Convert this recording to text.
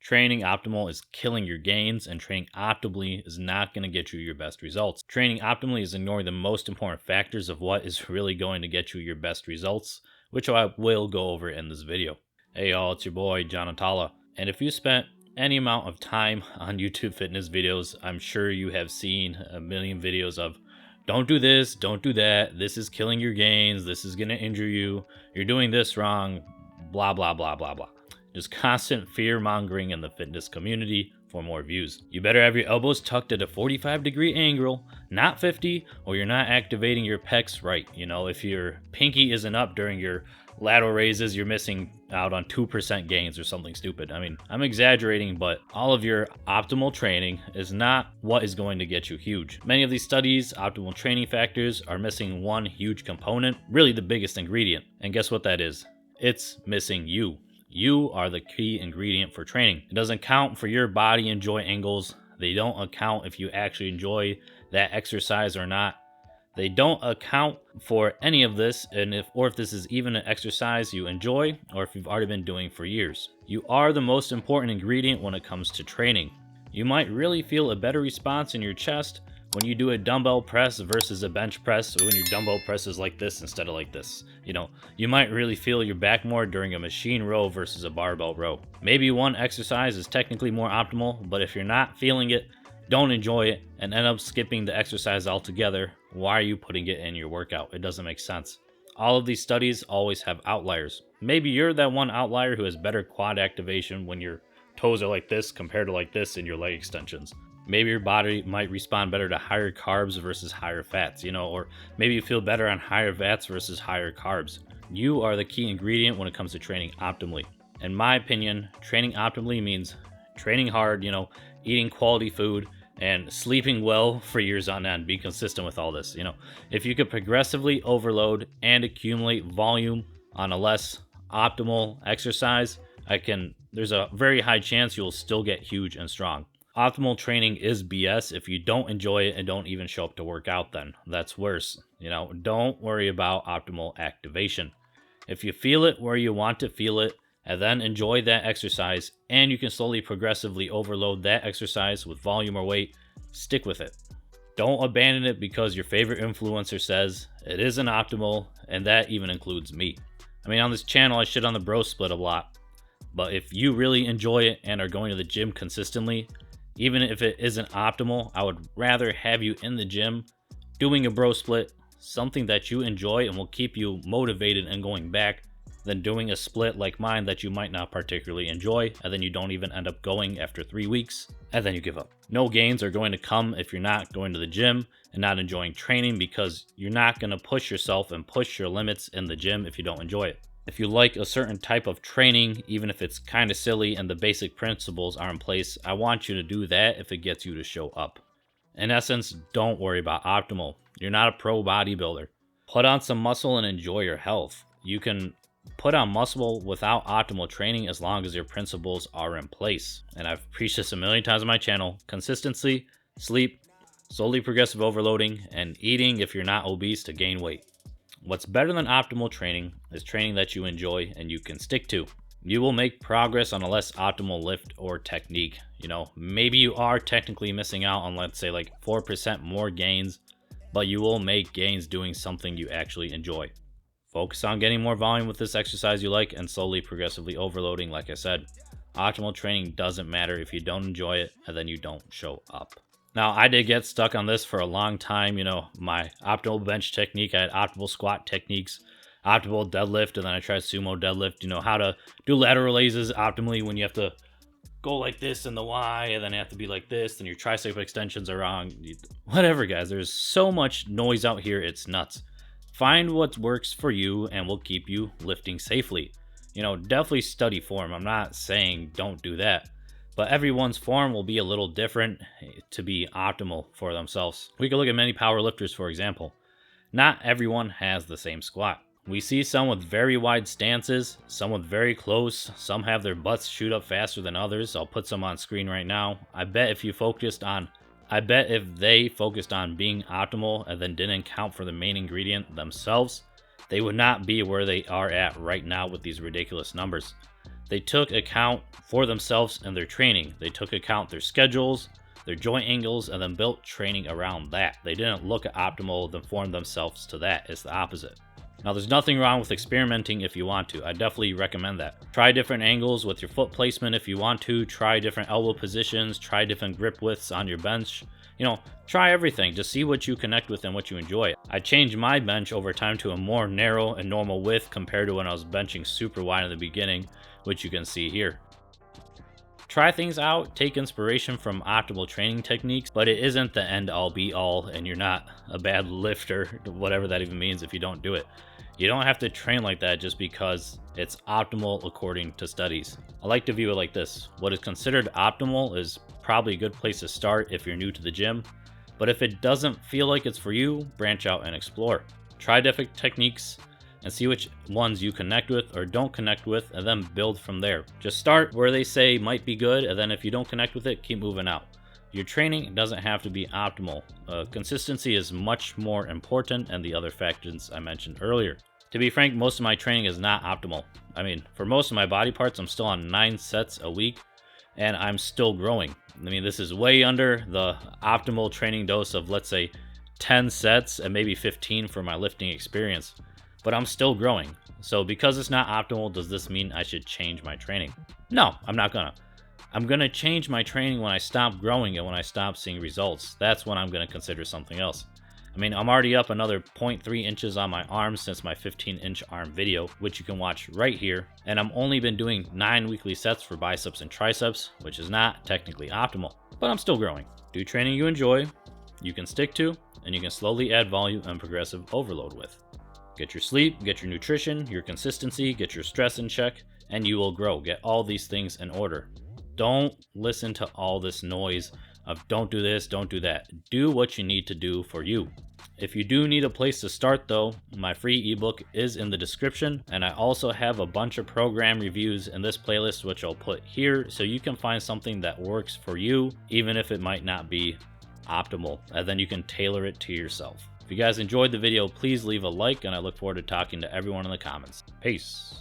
Training optimal is killing your gains, and training optimally is not going to get you your best results. Training optimally is ignoring the most important factors of what is really going to get you your best results, which I will go over in this video. Hey y'all, it's your boy John Atala, and if you spent any amount of time on YouTube fitness videos, I'm sure you have seen a million videos of don't do this, don't do that, this is killing your gains, this is going to injure you, you're doing this wrong, blah blah blah blah blah. Just constant fear mongering in the fitness community for more views. You better have your elbows tucked at a 45-degree angle, not 50, or you're not activating your pecs right. You know, if your pinky isn't up during your lateral raises, you're missing out on 2% gains or something stupid. I mean, I'm exaggerating, but all of your optimal training is not what is going to get you huge. Many of these studies, optimal training factors, are missing one huge component, really the biggest ingredient. And guess what that is? It's missing you. You are the key ingredient for training. It doesn't count for your body and joint angles. They don't account if you actually enjoy that exercise or not. They don't account for any of this, and if this is even an exercise you enjoy or if you've already been doing for years. You are the most important ingredient when it comes to training. You might really feel a better response in your chest when you do a dumbbell press versus a bench press, or when your dumbbell press is like this instead of like this. You know, you might really feel your back more during a machine row versus a barbell row. Maybe one exercise is technically more optimal, but if you're not feeling it, don't enjoy it, and end up skipping the exercise altogether, why are you putting it in your workout? It doesn't make sense. All of these studies always have outliers. Maybe you're that one outlier who has better quad activation when your toes are like this compared to like this in your leg extensions. Maybe your body might respond better to higher carbs versus higher fats, you know, or maybe you feel better on higher fats versus higher carbs. You are the key ingredient when it comes to training optimally. In my opinion, training optimally means training hard, you know, eating quality food, and sleeping well for years on end. Be consistent with all this. You know, if you could progressively overload and accumulate volume on a less optimal exercise, there's a very high chance you'll still get huge and strong. Optimal training is BS if you don't enjoy it and don't even show up to work out. Then that's worse. You know, don't worry about optimal activation. If you feel it where you want to feel it, and then enjoy that exercise, and you can slowly progressively overload that exercise with volume or weight, stick with it. Don't abandon it because your favorite influencer says it isn't optimal, and that even includes me. I mean, on this channel I shit on the bro split a lot, but if you really enjoy it and are going to the gym consistently, even if it isn't optimal, I would rather have you in the gym doing a bro split, something that you enjoy and will keep you motivated and going back, than doing a split like mine that you might not particularly enjoy, and then you don't even end up going after 3 weeks, and then you give up. No gains are going to come if you're not going to the gym and not enjoying training, because you're not going to push yourself and push your limits in the gym if you don't enjoy it. If you like a certain type of training, even if it's kind of silly and the basic principles are in place, I want you to do that if it gets you to show up. In essence, don't worry about optimal. You're not a pro bodybuilder. Put on some muscle and enjoy your health. You can put on muscle without optimal training as long as your principles are in place. And I've preached this a million times on my channel. Consistency, sleep, slowly progressive overloading, and eating if you're not obese to gain weight. What's better than optimal training is training that you enjoy and you can stick to. You will make progress on a less optimal lift or technique. You know, maybe you are technically missing out on, let's say, like 4% more gains, but you will make gains doing something you actually enjoy. Focus on getting more volume with this exercise you like and slowly progressively overloading. Like I said, optimal training doesn't matter if you don't enjoy it and then you don't show up. Now, I did get stuck on this for a long time. You know, my optimal bench technique, I had optimal squat techniques, optimal deadlift, and then I tried sumo deadlift. You know, how to do lateral raises optimally when you have to go like this in the Y, and then you have to be like this, and your tricep extensions are wrong. Whatever, guys. There's so much noise out here, it's nuts. Find what works for you and will keep you lifting safely. You know, definitely study form. I'm not saying don't do that, but everyone's form will be a little different to be optimal for themselves. We can look at many power lifters, for example. Not everyone has the same squat. We see some with very wide stances, some with very close, some have their butts shoot up faster than others. I'll put some on screen right now. I bet if they focused on being optimal and then didn't count for the main ingredient themselves, they would not be where they are at right now with these ridiculous numbers. They took account for themselves and their training. They took account their schedules, their joint angles, and then built training around that. They didn't look at optimal, then form themselves to that. It's the opposite. Now, there's nothing wrong with experimenting if you want to. I definitely recommend that. Try different angles with your foot placement if you want to. Try different elbow positions. Try different grip widths on your bench. Try everything. Just see what you connect with and what you enjoy. I changed my bench over time to a more narrow and normal width compared to when I was benching super wide in the beginning, which you can see here. Try things out, take inspiration from optimal training techniques, but it isn't the end all be all, and you're not a bad lifter, whatever that even means if you don't do it. You don't have to train like that just because it's optimal according to studies. I like to view it like this. What is considered optimal is probably a good place to start if you're new to the gym, but if it doesn't feel like it's for you, branch out and explore. Try different techniques and see which ones you connect with or don't connect with, and then build from there. Just start where they say might be good, and then if you don't connect with it, keep moving out. Your training doesn't have to be optimal. Consistency is much more important, and the other factors I mentioned earlier. To be frank, most of my training is not optimal. I mean, for most of my body parts, I'm still on 9 sets a week, and I'm still growing. I mean, this is way under the optimal training dose of, let's say, 10 sets and maybe 15 for my lifting experience. But I'm still growing. So because it's not optimal, does this mean I should change my training? No, I'm not gonna. I'm gonna change my training when I stop growing and when I stop seeing results. That's when I'm gonna consider something else. I mean, I'm already up another 0.3 inches on my arms since my 15-inch arm video, which you can watch right here. And I've only been doing 9 weekly sets for biceps and triceps, which is not technically optimal, but I'm still growing. Do training you enjoy, you can stick to, and you can slowly add volume and progressive overload with. Get your sleep, get your nutrition, your consistency, get your stress in check, and you will grow. Get all these things in order. Don't listen to all this noise of don't do this, don't do that. Do what you need to do for you. If you do need a place to start though, my free ebook is in the description, and I also have a bunch of program reviews in this playlist which I'll put here so you can find something that works for you, even if it might not be optimal, and then you can tailor it to yourself. If you guys enjoyed the video, please leave a like, and I look forward to talking to everyone in the comments. Peace.